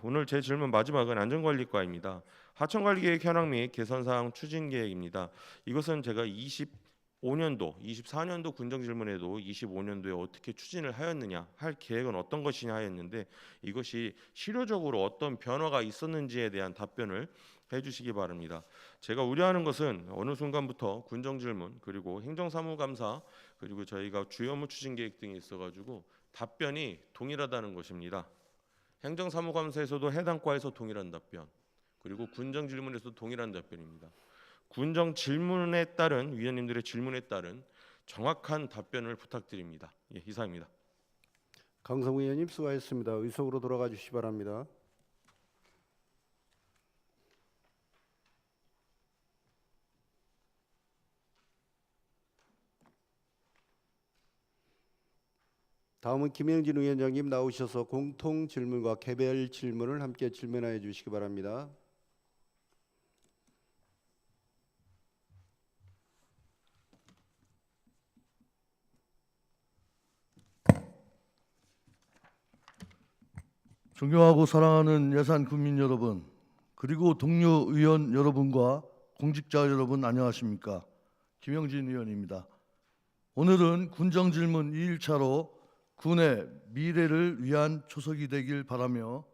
오늘 제 질문 마지막은 안전관리과입니다. 하천관리계획 현황 및 개선사항 추진계획입니다. 이것은 제가 25년도, 24년도 군정질문에도 25년도에 어떻게 추진을 하였느냐, 할 계획은 어떤 것이냐 하였는데 이것이 실효적으로 어떤 변화가 있었는지에 대한 답변을 해주시기 바랍니다. 제가 우려하는 것은 어느 순간부터 군정질문 그리고 행정사무감사 그리고 저희가 주요 업무 추진계획 등이 있어가지고 답변이 동일하다는 것입니다. 행정사무감사에서도 해당 과에서 동일한 답변, 그리고 군정질문에서도 동일한 답변입니다. 군정질문에 따른 위원님들의 질문에 따른 정확한 답변을 부탁드립니다. 이상입니다. 강성우 의원님 수고하셨습니다. 의석으로 돌아가 주시기 바랍니다. 다음은 김영진 위원장님 나오셔서 공통 질문과 개별 질문을 함께 질문하여 주시기 바랍니다. 존경하고 사랑하는 예산 국민 여러분, 그리고 동료 의원 여러분과 공직자 여러분 안녕하십니까? 김영진 의원입니다. 오늘은 군정질문 2일차로 군의 미래를 위한 초석이 되길 바라며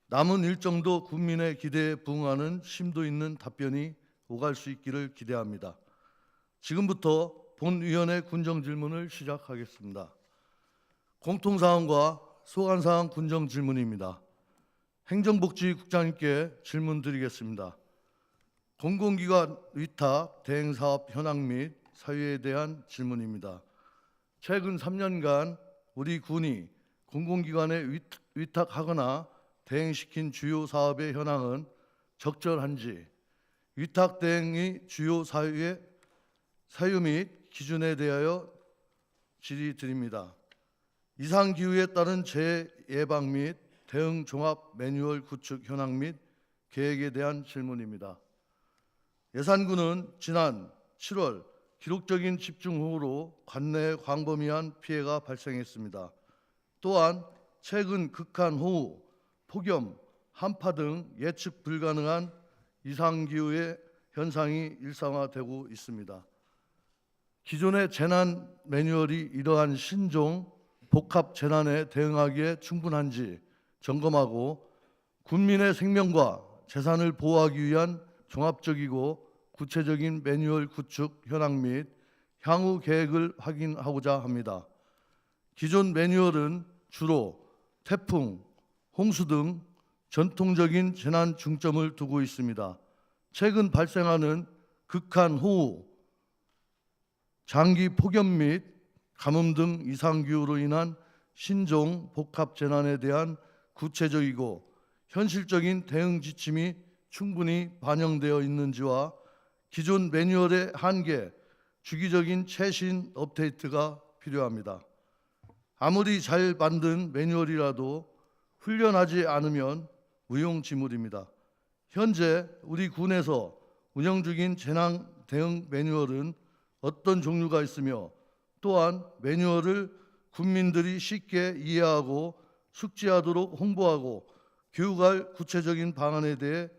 남은 일정도 국민의 기대에 부응하는 심도 있는 답변이 오갈 수 있기를 기대합니다. 지금부터 본 위원의 군정질문을 시작하겠습니다. 공통사항과 소관사항 군정질문입니다. 행정복지국장님께 질문드리겠습니다. 공공기관 위탁 대행사업 현황 및 사유에 대한 질문입니다. 최근 3년간 우리 군이 공공기관에 위탁하거나 대행시킨 주요 사업의 현황은 적절한지, 위탁 대행의 주요 사유 및 기준에 대하여 질의드립니다. 이상 기후에 따른 재예방 및 대응 종합 매뉴얼 구축 현황 및 계획에 대한 질문입니다. 예산군은 지난 7월 기록적인 집중호우로 관내에 광범위한 피해가 발생했습니다. 또한 최근 극한호우, 폭염, 한파 등 예측 불가능한 이상기후의 현상이 일상화되고 있습니다. 기존의 재난 매뉴얼이 이러한 신종 복합 재난에 대응하기에 충분한지 점검하고 국민의 생명과 재산을 보호하기 위한 종합적이고 구체적인 매뉴얼 구축 현황 및 향후 계획을 확인하고자 합니다. 기존 매뉴얼은 주로 태풍, 홍수 등 전통적인 재난 중점을 두고 있습니다. 최근 발생하는 극한 호우, 장기 폭염 및 가뭄 등 이상기후로 인한 신종 복합 재난에 대한 구체적이고 현실적인 대응 지침이 충분히 반영되어 있는지와 기존 매뉴얼의 한계, 주기적인 최신 업데이트가 필요합니다. 아무리 잘 만든 매뉴얼이라도 훈련하지 않으면 무용지물입니다. 현재 우리 군에서 운영 중인 재난 대응 매뉴얼은 어떤 종류가 있으며 또한 매뉴얼을 국민들이 쉽게 이해하고 숙지하도록 홍보하고 교육할 구체적인 방안에 대해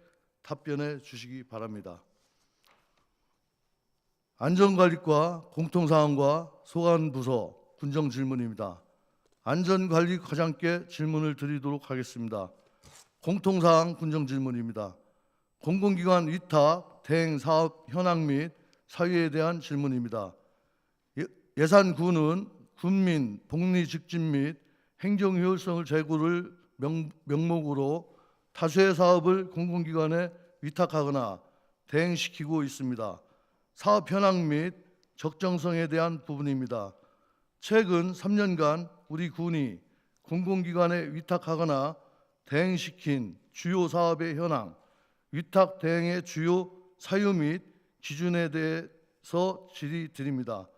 답변해 주시기 바랍니다. 안전관리과 공통사항과 소관부서 군정질문입니다. 안전관리과장께 질문을 드리도록 하겠습니다. 공통사항 군정 질문입니다. 공공기관 위탁 대행 사업 현황 및 사유에 대한 질문입니다. 예산군은 군민 복리 직진 및 행정 효율성을 제고를 명목으로 다수의 사업을 공공기관에 위탁하거나 대행시키고 있습니다. 사업 현황 및 적정성에 대한 부분입니다. 최근 3년간 우리 군이 공공기관에 위탁하거나 대행시킨 주요 사업의 현황, 위탁 대행의 주요 사유 및 기준에 대해서 질의드립니다.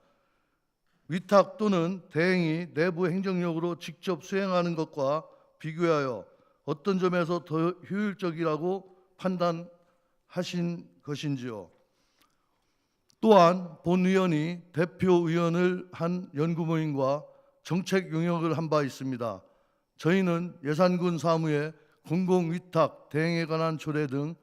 위탁 또는 대행이 내부 행정력으로 직접 수행하는 것과 비교하여 어떤 점에서 더 효율적이라고 판단하신 것인지요. 또한 본 의원이 대표 의원을 한 연구모임과 정책 용역을 한 바 있습니다. 저희는 예산군 사무의 공공위탁 대행에 관한 조례 등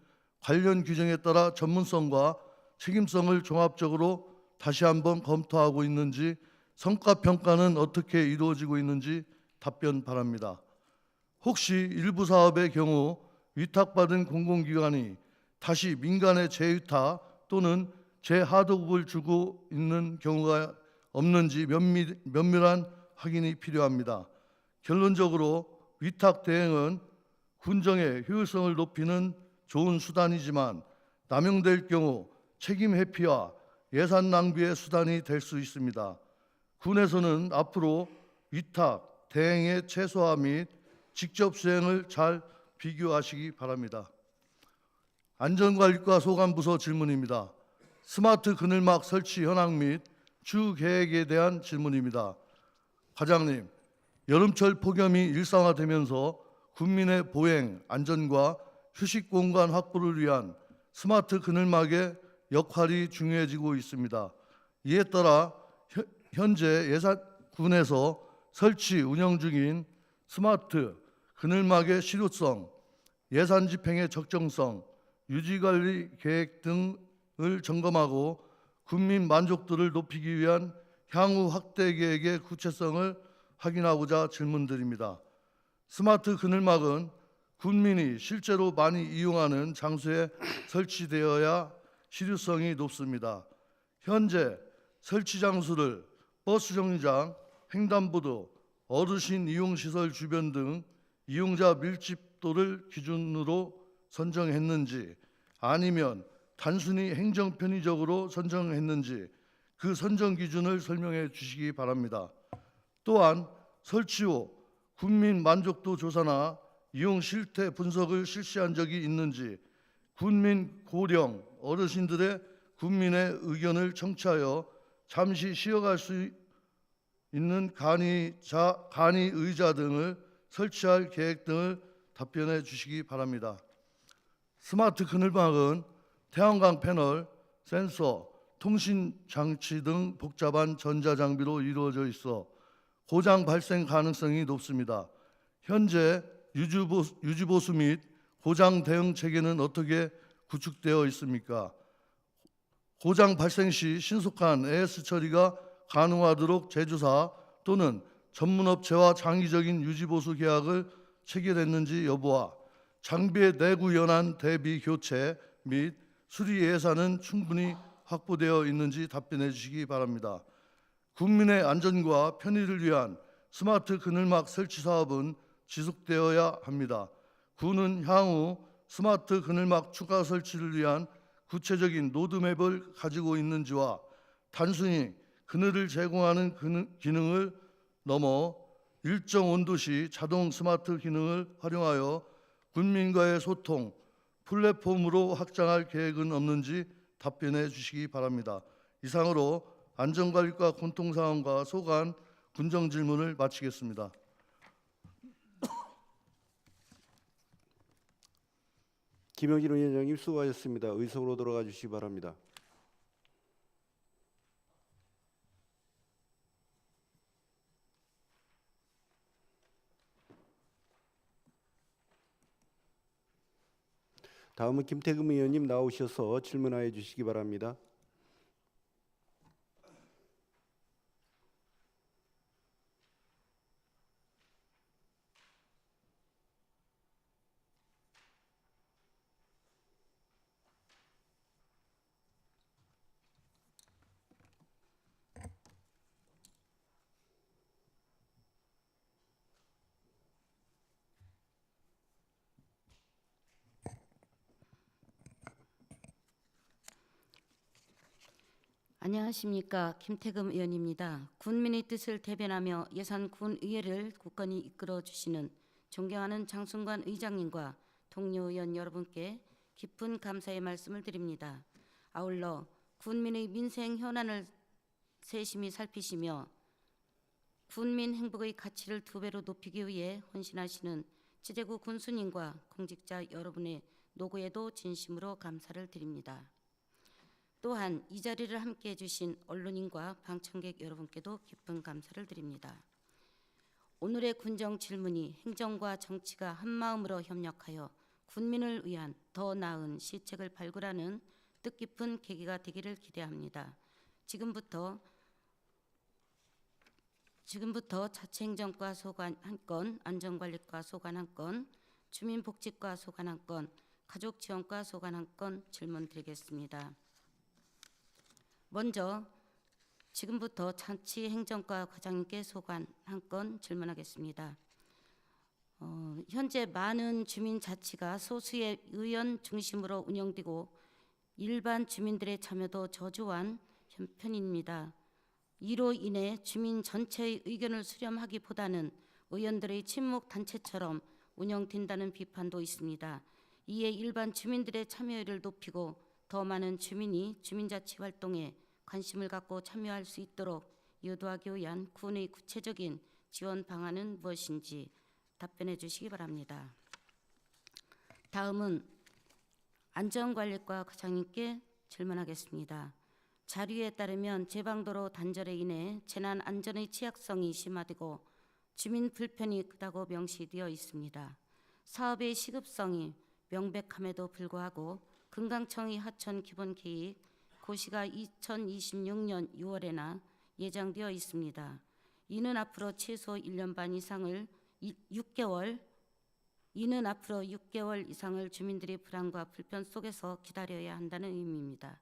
관련 규정에 따라 전문성과 책임성을 종합적으로 다시 한번 검토하고 있는지, 성과평가는 어떻게 이루어지고 있는지 답변 바랍니다. 혹시 일부 사업의 경우 위탁받은 공공기관이 다시 민간에 재위탁 또는 재하도급을 주고 있는 경우가 없는지 면밀한 확인이 필요합니다. 결론적으로 위탁 대행은 군정의 효율성을 높이는 좋은 수단이지만 남용될 경우 책임 회피와 예산 낭비의 수단이 될 수 있습니다. 군에서는 앞으로 위탁, 대행의 최소화 및 직접 수행을 잘 비교하시기 바랍니다. 안전관리과 소관부서 질문입니다. 스마트 그늘막 설치 현황 및 추후 계획에 대한 질문입니다. 과장님, 여름철 폭염이 일상화되면서 국민의 보행, 안전과 휴식 공간 확보를 위한 스마트 그늘막의 역할이 중요해지고 있습니다. 이에 따라 현재 예산군에서 설치 운영 중인 스마트 그늘막의 실효성, 예산 집행의 적정성, 유지관리 계획 등을 점검하고 국민 만족도를 높이기 위한 향후 확대 계획의 구체성을 확인하고자 질문드립니다. 스마트 그늘막은 군민이 실제로 많이 이용하는 장소에 설치되어야 실효성이 높습니다. 현재 설치 장소를 버스 정류장, 횡단보도, 어르신 이용시설 주변 등 이용자 밀집도를 기준으로 선정했는지, 아니면 단순히 행정 편의적으로 선정했는지 그 선정 기준을 설명해 주시기 바랍니다. 또한 설치 후 군민 만족도 조사나 이용 실태 분석을 실시한 적이 있는지, 군민 고령 어르신들의 군민의 의견을 청취하여 잠시 쉬어갈 수 있는 간이의자 등을 설치할 계획 등을 답변해 주시기 바랍니다. 스마트 그늘막은 태양광 패널, 센서, 통신 장치 등 복잡한 전자장비로 이루어져 있어 고장 발생 가능성이 높습니다. 현재 유지보수 및 고장 대응 체계는 어떻게 구축되어 있습니까? 고장 발생 시 신속한 AS 처리가 가능하도록 제조사 또는 전문업체와 장기적인 유지보수 계약을 체결했는지 여부와 장비의 내구 연한 대비 교체 및 수리 예산은 충분히 확보되어 있는지 답변해 주시기 바랍니다. 국민의 안전과 편의를 위한 스마트 그늘막 설치 사업은 지속되어야 합니다. 군은 향후 스마트 그늘막 추가 설치를 위한 구체적인 로드맵을 가지고 있는지와 단순히 그늘을 제공하는 기능을 넘어 일정 온도 시 자동 스마트 기능을 활용하여 군민과의 소통 플랫폼으로 확장할 계획은 없는지 답변해 주시기 바랍니다. 이상으로 안전관리과 공통사항과 소관 군정 질문을 마치겠습니다. 김영진 위원장님 수고하셨습니다. 의석으로 돌아가 주시기 바랍니다. 다음은 김태금 의원님 나오셔서 질문하여 주시기 바랍니다. 안녕하십니까. 김태금 의원입니다. 군민의 뜻을 대변하며 예산군의회를 굳건히 이끌어 주시는 존경하는 장순관 의장님과 동료 의원 여러분께 깊은 감사의 말씀을 드립니다. 아울러 군민의 민생 현안을 세심히 살피시며 군민 행복의 가치를 2배로 높이기 위해 헌신하시는 지제구 군수님과 공직자 여러분의 노고에도 진심으로 감사를 드립니다. 또한 이 자리를 함께해 주신 언론인과 방청객 여러분께도 깊은 감사를 드립니다. 오늘의 군정 질문이 행정과 정치가 한마음으로 협력하여 군민을 위한 더 나은 시책을 발굴하는 뜻깊은 계기가 되기를 기대합니다. 지금부터 자치행정과 소관 1건, 안전관리과 소관 1건, 주민복지과 소관 1건, 가족지원과 소관 1건 질문 드리겠습니다. 먼저 지금부터 자치행정과 과장님께 소관 1건 질문하겠습니다. 현재 많은 주민자치가 소수의 의원 중심으로 운영되고 일반 주민들의 참여도 저조한 편입니다. 이로 인해 주민 전체의 의견을 수렴하기보다는 의원들의 친목 단체처럼 운영된다는 비판도 있습니다. 이에 일반 주민들의 참여율을 높이고 더 많은 주민이 주민자치 활동에 관심을 갖고 참여할 수 있도록 유도하기 위한 군의 구체적인 지원 방안은 무엇인지 답변해 주시기 바랍니다. 다음은 안전관리과 과장님께 질문하겠습니다. 자료에 따르면 제방도로 단절에 인해 재난 안전의 취약성이 심화되고 주민 불편이 크다고 명시되어 있습니다. 사업의 시급성이 명백함에도 불구하고 금강청의 하천 기본 계획 고시가 2026년 6월에나 예정되어 있습니다. 이는 앞으로 최소 1년 반 이상을 6개월 이상을 주민들의 불안과 불편 속에서 기다려야 한다는 의미입니다.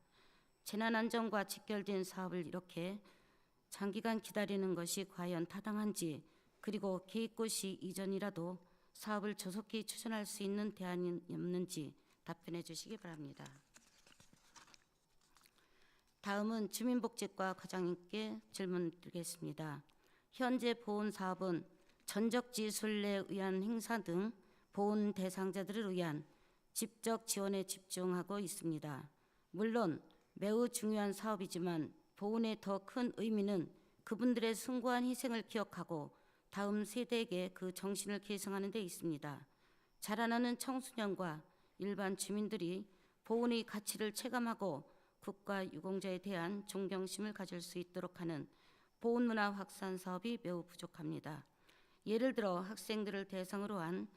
재난안전과 직결된 사업을 이렇게 장기간 기다리는 것이 과연 타당한지, 그리고 계획고시 이전이라도 사업을 조속히 추진할 수 있는 대안이 없는지 답변해 주시기 바랍니다. 다음은 주민복지과 과장님께 질문 드리겠습니다. 현재 보훈사업은 전적지 순례 위한 행사 등 보훈 대상자들을 위한 집적 지원에 집중하고 있습니다. 물론 매우 중요한 사업이지만 보훈의 더 큰 의미는 그분들의 숭고한 희생을 기억하고 다음 세대에게 그 정신을 계승하는 데 있습니다. 자라나는 청소년과 일반 주민들이 보훈의 가치를 체감하고 국가 유공자에 대한 존경심을 가질 수 있도록 하는 보훈문화 확산 사업이 매우 부족합니다. 예를 들어 학생들을 대상으로 한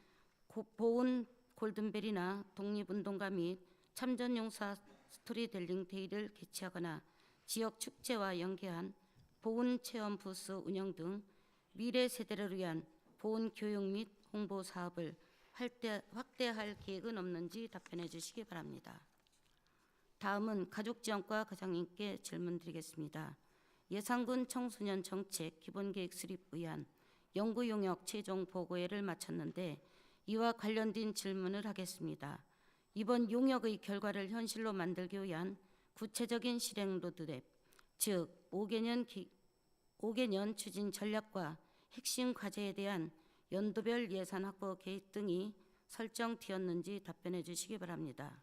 보훈 골든벨이나 독립운동가 및 참전용사 스토리텔링 데이를 개최하거나 지역 축제와 연계한 보훈 체험 부스 운영 등 미래 세대를 위한 보훈 교육 및 홍보 사업을 확대할 계획은 없는지 답변해 주시기 바랍니다. 다음은 가족지원과 과장님께 질문드리겠습니다. 예산군 청소년 정책 기본계획 수립 의안 연구 용역 최종 보고회를 마쳤는데 이와 관련된 질문을 하겠습니다. 이번 용역의 결과를 현실로 만들기 위한 구체적인 실행 로드맵, 즉 5개년 추진 전략과 핵심 과제에 대한 연도별 예산 확보 계획 등이 설정되었는지 답변해 주시기 바랍니다.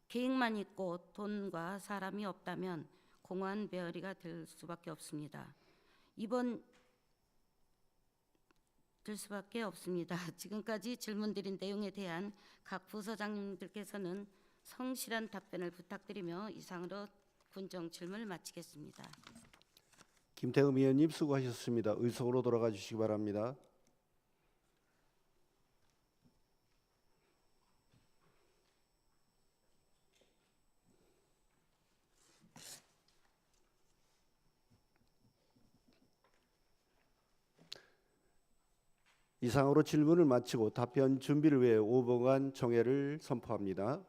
계획만 있고 돈과 사람이 없다면 공허한 메아리가 될 수밖에 없습니다. 지금까지 질문드린 내용에 대한 각 부서장님들께서는 성실한 답변을 부탁드리며 이상으로 군정 질문을 마치겠습니다. 김태금 의원님 수고하셨습니다. 의석으로 돌아가 주시기 바랍니다. 이상으로 질문을 마치고 답변 준비를 위해 5분간 정회를 선포합니다.